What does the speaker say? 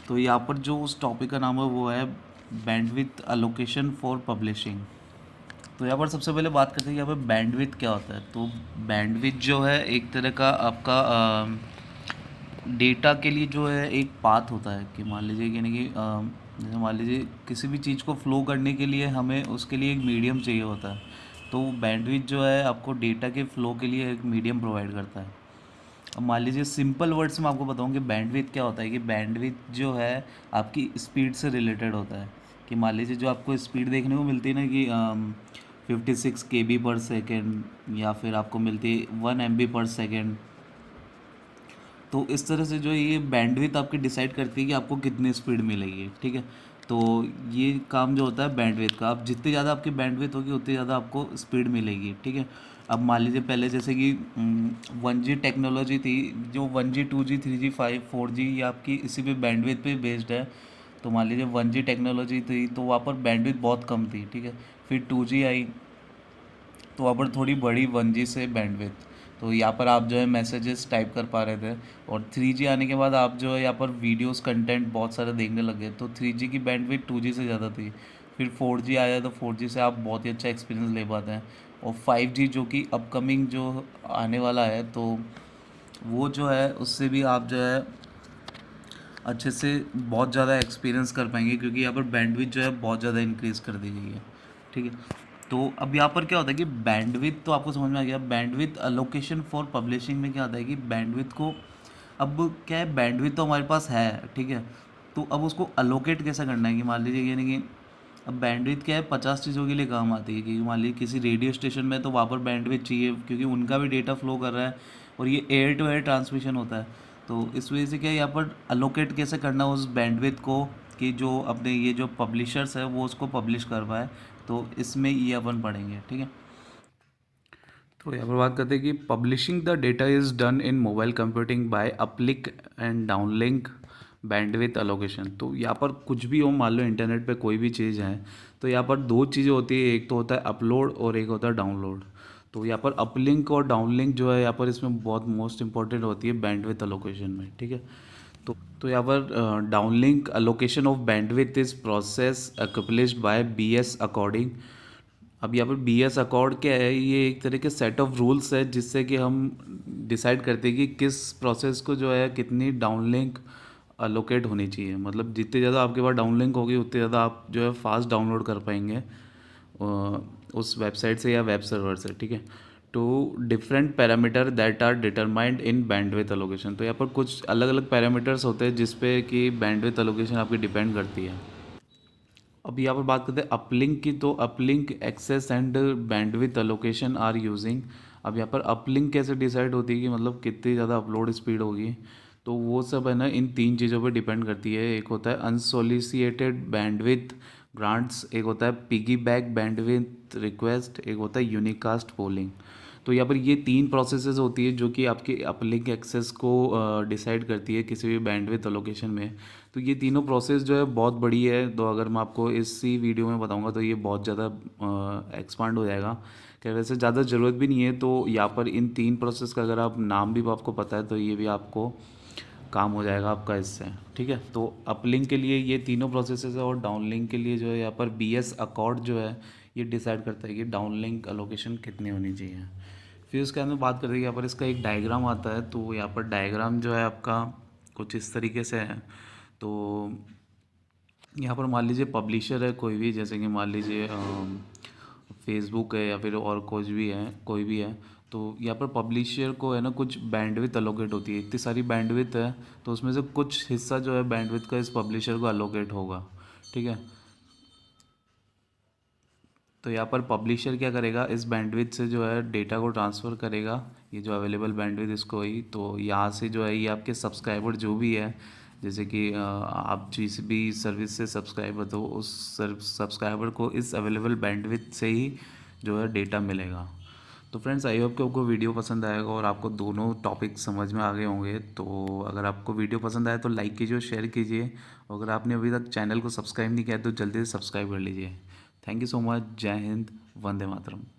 तो यहाँ पर जो उस टॉपिक का नाम है वो है बैंडविड्थ एलोकेशन फॉर पब्लिशिंग। तो यहाँ पर सबसे पहले बात करते हैं यहाँ पर बैंडविड्थ क्या होता है। तो बैंडविड्थ जो है एक तरह का आपका डेटा के लिए जो है एक पाथ होता है कि मान लीजिए कि नहीं कि जैसे मान लीजिए किसी भी चीज़ को फ्लो करने के लिए हमें उसके लिए एक मीडियम चाहिए होता है। तो बैंडविड्थ जो है आपको डेटा के फ्लो के लिए एक मीडियम प्रोवाइड करता है। अब मान लीजिए सिंपल वर्ड्स में आपको बताऊं कि बैंडविड्थ क्या होता है कि बैंडविड्थ जो है आपकी स्पीड से रिलेटेड होता है। कि मान लीजिए जो आपको स्पीड देखने को मिलती है ना कि 56 KB/सेकेंड या फिर आपको मिलती है 1 MB/सेकेंड। तो इस तरह से जो है ये बैंडविड्थ आपकी डिसाइड करती है कि आपको कितनी स्पीड मिलेगी। ठीक है, तो ये काम जो होता है बैंडविड्थ का, आप जितनी ज़्यादा आपकी बैंडविड्थ होगी उतनी ज़्यादा आपको स्पीड मिलेगी। ठीक है, अब मान लीजिए पहले जैसे कि 1G टेक्नोलॉजी थी, जो 1G 2G 3G 5 4G ये आपकी इसी पे बैंडविड्थ पे बेस्ड है। तो मान लीजिए 1G टेक्नोलॉजी थी तो वहाँ पर बैंडविड्थ बहुत कम थी। ठीक है, फिर 2G आई तो वहाँ पर थोड़ी बड़ी 1G से बैंडविड्थ, तो यहाँ पर आप जो है मैसेजेस टाइप कर पा रहे थे। और 3G आने के बाद आप जो है यहाँ पर वीडियोस कंटेंट बहुत सारे देखने लगे, तो 3G की बैंडविड्थ 2G से ज़्यादा थी। फिर 4G आया तो 4G से आप बहुत ही अच्छा एक्सपीरियंस ले पाते हैं। और 5G जो कि अपकमिंग जो आने वाला है, तो वो जो है उससे भी आप जो है अच्छे से बहुत ज़्यादा एक्सपीरियंस कर पाएंगे, क्योंकि यहाँ पर बैंडविड्थ जो है बहुत ज़्यादा इंक्रीज़ कर दी गई है। ठीक है, तो अब यहाँ पर क्या होता है कि बैंडविड्थ तो आपको समझ में आ गया। बैंडविड्थ अलोकेशन फॉर पब्लिशिंग में क्या होता है कि बैंडविड्थ को, अब क्या है, बैंडविड्थ तो हमारे पास है। ठीक है, तो अब उसको अलोकेट कैसे करना है कि मान लीजिए यानी कि अब बैंडविड्थ क्या है 50 चीज़ों के लिए काम आती है। कि मान लीजिए किसी रेडियो स्टेशन में तो वहाँ पर बैंडविड्थ चाहिए, क्योंकि उनका भी डेटा फ्लो कर रहा है और ये एयर टू एयर ट्रांसमिशन होता है। तो इस वजह से क्या है यहाँ पर अलोकेट कैसे करना उस बैंडविड्थ को, कि जो अपने ये जो पब्लिशर्स है वो उसको पब्लिश कर पाए। तो इसमें ये अपन पढ़ेंगे। ठीक है, तो यहाँ पर बात करते हैं कि publishing the data is done in mobile computing by uplink and downlink bandwidth allocation. तो यहाँ पर कुछ भी हो, मान लो इंटरनेट पे कोई भी चीज़ है, तो यहाँ पर दो चीज़ें होती है, एक तो होता है अपलोड और एक होता है डाउनलोड। तो यहाँ पर अपलिंक और डाउनलिंक जो है यहाँ पर इसमें बहुत मोस्ट इंपॉर्टेंट होती है बैंडविड्थ अलोकेशन में। ठीक है, तो यहाँ पर downlink allocation of bandwidth is process accomplished by BS according. अब यहाँ पर BS अकॉर्ड क्या है, ये एक तरह के सेट ऑफ रूल्स है जिससे कि हम डिसाइड करते हैं कि किस प्रोसेस को जो है कितनी डाउनलिंक अलोकेट होनी चाहिए। मतलब जितनी ज़्यादा आपके पास डाउनलिंक होगी उतनी ज़्यादा आप जो है फास्ट डाउनलोड कर पाएंगे उस वेबसाइट से या वेब सर्वर से। ठीक है, two different parameter that are determined in bandwidth allocation. तो यहाँ पर कुछ अलग अलग पैरामीटर्स होते हैं जिसपे कि बैंडविड्थ अलोकेशन आपकी डिपेंड करती है। अब यहाँ पर बात करते हैं अपलिंक की। तो uplink access and bandwidth allocation are using. अब यहाँ पर अपलिंक कैसे डिसाइड होती है कि मतलब कितनी ज़्यादा अपलोड स्पीड होगी, तो वो सब है ना इन तीन चीज़ों पे डिपेंड करती है। एक होता है अनसोलिसिएटेड बैंडविड्थ ग्रांट्स, एक होता है पिगी बैक बैंडविड्थ रिक्वेस्ट, एक होता है यूनिकास्ट पोलिंग। तो यहाँ पर ये तीन प्रोसेसेस होती है जो कि आपके अपलिंक एक्सेस को डिसाइड करती है किसी भी बैंडविड्थ अलोकेशन में। तो ये तीनों प्रोसेस जो है बहुत बड़ी है, तो अगर मैं आपको इसी वीडियो में बताऊंगा तो ये बहुत ज़्यादा एक्सपांड हो जाएगा। क्या वैसे ज़्यादा ज़रूरत भी नहीं है। तो यहाँ पर इन तीन प्रोसेस का अगर आप नाम भी आपको पता है तो ये भी आपको काम हो जाएगा आपका इससे। ठीक है, तो अपलिंक के लिए ये तीनों प्रोसेसेस है और डाउनलिंक के लिए जो है यहाँ पर BS अकॉर्ड जो है ये डिसाइड करता है कि डाउनलिंक अलोकेशन कितनी होनी चाहिए। फिर उसके अंदर बात करते हैं यहाँ पर इसका एक डायग्राम आता है। तो यहाँ पर डायग्राम जो है आपका कुछ इस तरीके से है। तो यहाँ पर मान लीजिए पब्लिशर है कोई भी, जैसे कि मान लीजिए फेसबुक है या फिर और कुछ भी है, कोई भी है। तो यहाँ पर पब्लिशर को है ना कुछ बैंडविड्थ अलोकेट होती है, इतनी सारी बैंडविड्थ है तो उसमें से कुछ हिस्सा जो है बैंडविड्थ का इस पब्लिशर को अलोकेट होगा। ठीक है, तो यहाँ पर पब्लिशर क्या करेगा, इस बैंडविड्थ से जो है डेटा को ट्रांसफ़र करेगा, ये जो अवेलेबल बैंडविड्थ इसको ही। तो यहाँ से जो है ये आपके सब्सक्राइबर जो भी है, जैसे कि आप जिस भी सर्विस से सब्सक्राइबर हो उस सब्सक्राइबर को इस अवेलेबल बैंडविड्थ से ही जो है डेटा मिलेगा। तो फ्रेंड्स आई होप कि आपको वीडियो पसंद आएगा और आपको दोनों टॉपिक समझ में आ गए होंगे। तो अगर आपको वीडियो पसंद आए तो लाइक कीजिए और शेयर कीजिए। अगर आपने अभी तक चैनल को सब्सक्राइब नहीं किया तो जल्दी से सब्सक्राइब कर लीजिए। Thank you so much. जय हिंद, वंदे मातरम।